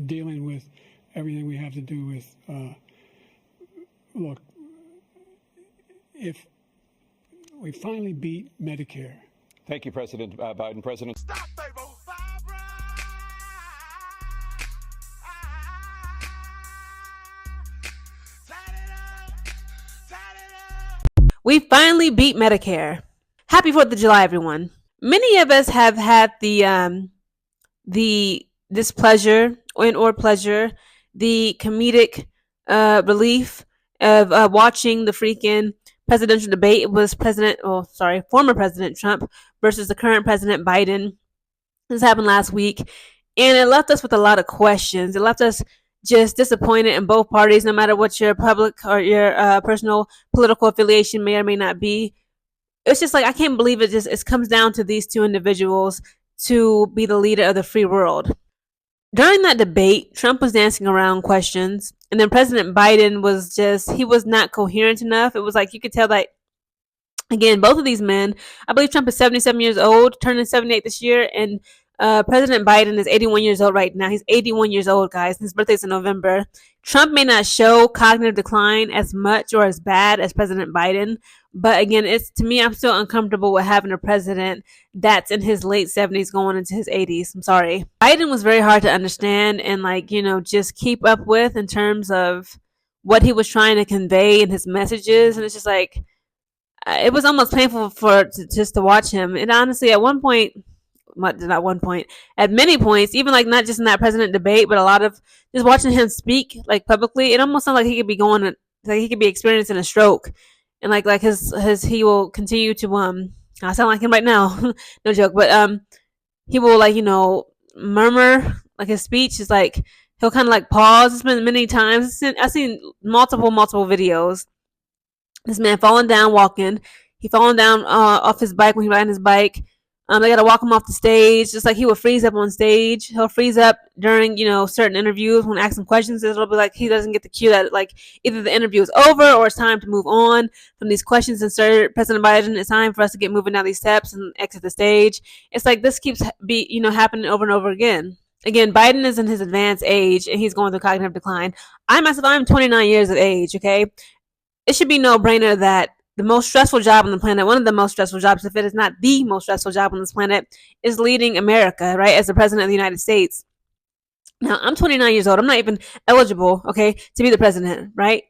dealing with everything we have to do with, look, if we finally beat Medicare. Thank you, President Biden. President. Stop, Pharaoh. We finally beat Medicare. Happy 4th of July, everyone. Many of us have had the displeasure or pleasure, the comedic relief of watching the freaking presidential debate. It was former President Trump versus the current President Biden. This happened last week, and it left us with a lot of questions. It left us just disappointed in both parties, no matter what your public or your personal political affiliation may or may not be. It's just like, I can't believe it comes down to these two individuals to be the leader of the free world. During that debate, Trump was dancing around questions, and then President Biden he was not coherent enough. It was like you could tell that, again, both of these men, I believe Trump is 77 years old, turning 78 this year, and President Biden is 81 years old right now. He's 81 years old, guys. His birthday's in November. Trump may not show cognitive decline as much or as bad as President Biden, but again, to me, I'm still uncomfortable with having a president that's in his late 70s going into his 80s. I'm sorry. Biden was very hard to understand and just keep up with in terms of what he was trying to convey in his messages, and it's just like, it was almost painful just to watch him. And honestly, at many points, even not just in that president debate, but a lot of just watching him speak publicly, it almost sounds like he could be experiencing a stroke, and he will continue to I sound like him right now, no joke, but he will murmur, his speech is he'll kind of pause. It's been many times. I've seen multiple videos. This man falling down walking. He falling down off his bike when he riding his bike. They got to walk him off the stage, just like he would freeze up on stage. He'll freeze up during, certain interviews when asking questions. It'll be like he doesn't get the cue that either the interview is over or it's time to move on from these questions and Sir President Biden, it's time for us to get moving down these steps and exit the stage. It's like this keeps happening over and over again. Again, Biden is in his advanced age and he's going through cognitive decline. I'm 29 years of age, okay? It should be no brainer that the most stressful job on the planet, one of the most stressful jobs, if it is not the most stressful job on this planet, is leading America, right, as the president of the United States. Now, I'm 29 years old. I'm not even eligible, okay, to be the president, right?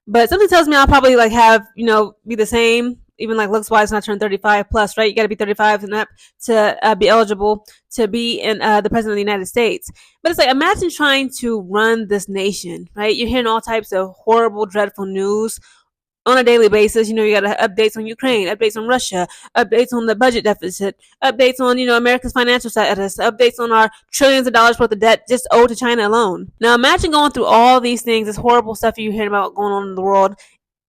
But something tells me I'll probably have, be the same, even looks wise when I turn 35 plus, right? You got to be 35 and up to be eligible to be in the president of the United States. But it's imagine trying to run this nation, right? You're hearing all types of horrible, dreadful news on a daily basis. You got updates on Ukraine, updates on Russia, updates on the budget deficit, updates on, America's financial status, updates on our trillions of dollars worth of debt just owed to China alone. Now imagine going through all these things, this horrible stuff you hear about going on in the world,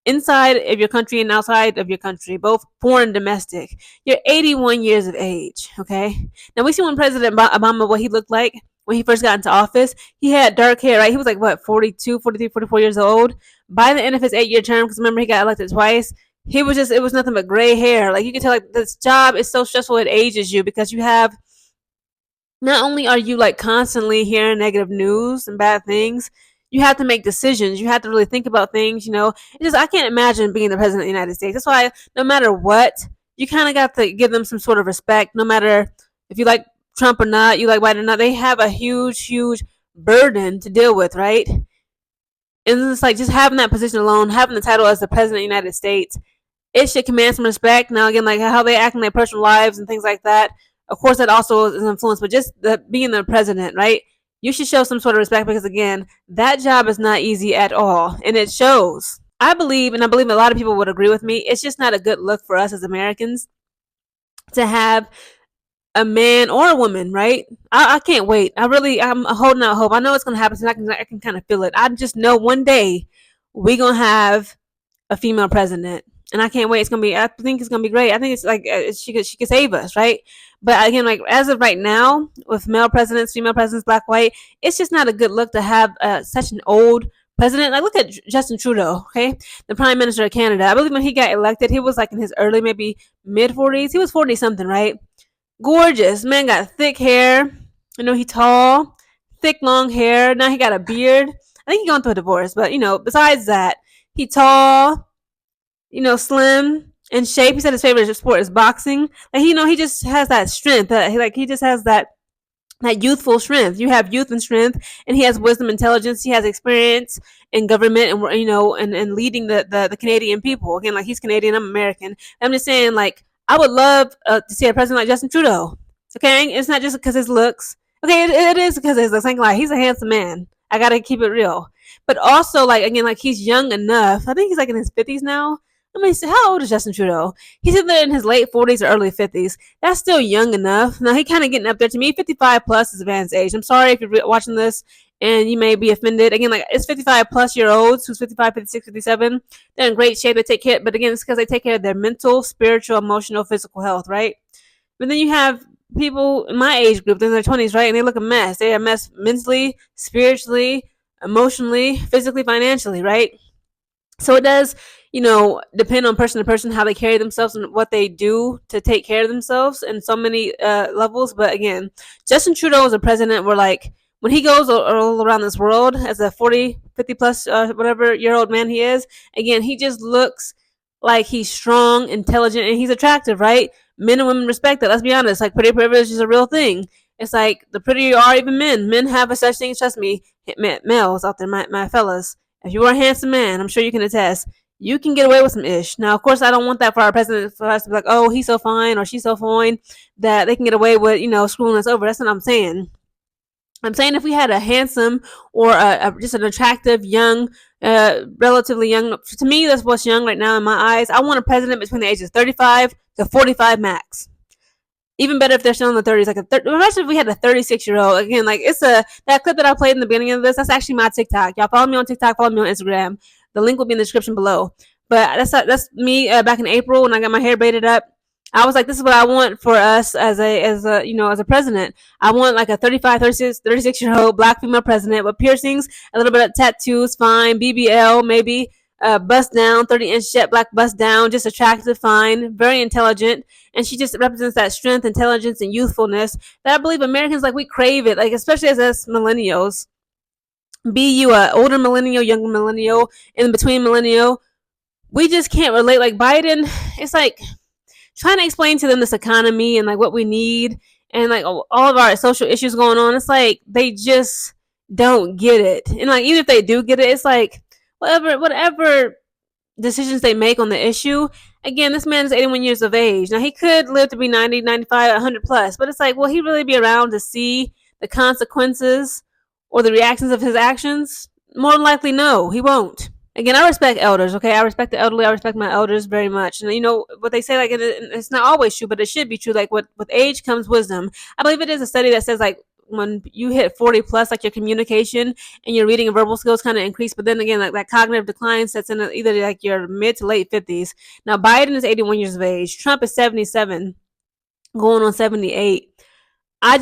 inside of your country and outside of your country, both foreign and domestic. You're 81 years of age, okay? Now we see when President Obama, what he looked like when he first got into office. He had dark hair, right? He was 42, 43, 44 years old. By the end of his 8-year term, because remember he got elected twice, it was nothing but gray hair. You can tell this job is so stressful, it ages you, because you have, not only are you constantly hearing negative news and bad things, you have to make decisions. You have to really think about things, I can't imagine being the president of the United States. That's why no matter what, you kind of got to give them some sort of respect, no matter if you like Trump or not, you like Biden or not. They have a huge, huge burden to deal with, right? And it's just having that position alone, having the title as the president of the United States, it should command some respect. Now, again, how they act in their personal lives and things like that, of course, that also is influenced, but just being the president, right? You should show some sort of respect, because, again, that job is not easy at all, and it shows. I believe a lot of people would agree with me, it's just not a good look for us as Americans to have a man or a woman, right? I can't wait. I'm holding out hope. I know it's going to happen, so I can kind of feel it. I just know one day we're going to have a female president, and I can't wait. I think it's going to be great. I think it's she could save us, right? But again, as of right now, with male presidents, female presidents, black, white, it's just not a good look to have such an old president. Look at Justin Trudeau, okay? The Prime Minister of Canada. I believe when he got elected, he was in his early, maybe mid-40s. He was 40-something, right? Gorgeous. Man got thick hair. He tall, thick long hair. Now he got a beard. I think he's going through a divorce, but besides that, he tall, slim in shape. He said his favorite sport is boxing. Like he just has that strength. He just has that youthful strength. You have youth and strength, and he has wisdom, intelligence. He has experience in government, and and leading the Canadian people. Again, like he's Canadian, I'm American. I'm just saying, like I would love to see a president like Justin Trudeau. Okay, it's not just because his looks. Okay, it is because his looks. Like he's a handsome man. I gotta keep it real. But also, like again, like he's young enough. I think he's like in his 50s now. I mean, how old is Justin Trudeau? He's either in his late 40s or early 50s. That's still young enough. Now, he kind of getting up there to me. 55 plus is advanced age. I'm sorry if you're watching this and you may be offended. Again, like it's 55 plus year olds who's 55, 56, 57. They're in great shape. They take care, but again, it's because they take care of their mental, spiritual, emotional, physical health, right? But then you have people in my age group, they're in their 20s, right? And they look a mess. They're a mess mentally, spiritually, emotionally, physically, financially, right? So it does, depend on person to person how they carry themselves and what they do to take care of themselves in so many levels. But again, Justin Trudeau is a president where, like, when he goes all around this world as a 40, 50 plus, whatever year old man he is, again, he just looks like he's strong, intelligent, and he's attractive, right? Men and women respect that. Let's be honest. Like, pretty privilege is a real thing. It's like the prettier you are, even men have a such thing. Trust me, males out there, my fellas. If you are a handsome man, I'm sure you can attest, you can get away with some ish. Now, of course, I don't want that for our president, for us to be like, oh, he's so fine or she's so fine that they can get away with, screwing us over. That's what I'm saying. I'm saying if we had a handsome or just an attractive, young, relatively young, to me, that's what's young right now in my eyes. I want a president between the ages 35 to 45 max. Even better if they're still in the 30s. Imagine if we had a 36-year-old. Again, like that clip that I played in the beginning of this. That's actually my TikTok. Y'all follow me on TikTok. Follow me on Instagram. The link will be in the description below. But that's me back in April when I got my hair braided up. I was like, this is what I want for us as a president. I want like a 35, 36-year-old black female president with piercings, a little bit of tattoos, fine, BBL, maybe bust down, 30-inch jet black bust down, just attractive, fine, very intelligent, and she just represents that strength, intelligence, and youthfulness that I believe Americans, like, we crave it, like especially as us millennials. Be you a older millennial, younger millennial, in between millennial, we just can't relate. Like Biden, it's like trying to explain to them this economy and like what we need and like all of our social issues going on. It's like they just don't get it, and like even if they do get it, it's like whatever decisions they make on the issue. Again, this man is 81 years of age. Now, he could live to be 90, 95, 100 plus, but it's like, will he really be around to see the consequences or the reactions of his actions? More than likely, no, he won't. Again, I respect elders, okay? I respect the elderly. I respect my elders very much. And you know what they say, like, it's not always true, but it should be true. Like, with age comes wisdom. I believe it is a study that says, like, when you hit 40 plus, like your communication and your reading and verbal skills kind of increase. But then again, like that cognitive decline sets in either like your mid to late 50s. Now, Biden is 81 years of age. Trump is 77, going on 78. I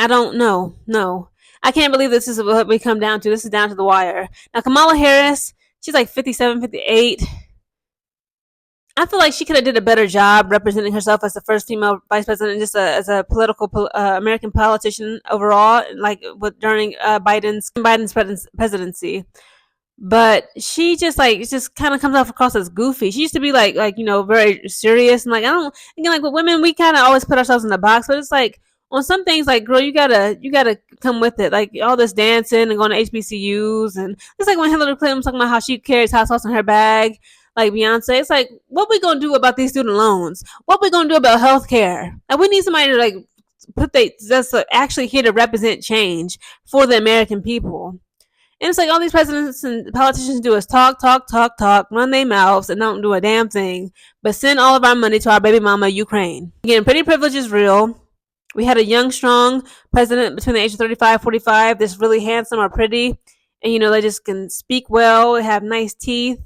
don't know. No. I can't believe this is what we come down to. This is down to the wire. Now, Kamala Harris, she's like 57, 58. I feel like she could have did a better job representing herself as the first female vice president, just as a political American politician overall, like during Biden's presidency. But she just kind of comes off across as goofy. She used to be like very serious and like I don't again like with women we kind of always put ourselves in the box, but it's like on some things like girl you gotta come with it, like all this dancing and going to HBCUs, and it's like when Hillary Clinton was talking about how she carries hot sauce in her bag. Like Beyonce, it's like, what we gonna do about these student loans? What we gonna do about healthcare? Like, we need somebody to like that's actually here to represent change for the American people. And it's like all these presidents and politicians do is talk, run their mouths, and don't do a damn thing, but send all of our money to our baby mama Ukraine. Again, pretty privilege is real. We had a young, strong president between the age of 35, 45. That's really handsome or pretty, and they just can speak well, have nice teeth,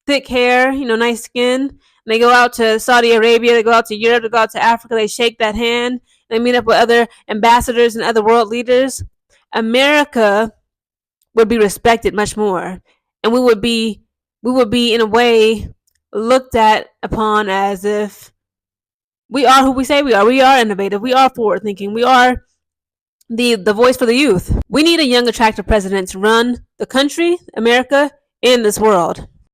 thick hair, nice skin. And they go out to Saudi Arabia, they go out to Europe, they go out to Africa, they shake that hand, they meet up with other ambassadors and other world leaders. America would be respected much more, and we would be in a way looked at upon as if we are who we say we are. We are innovative, we are forward thinking, we are the voice for the youth. We need a young, attractive president to run the country, America, and this world.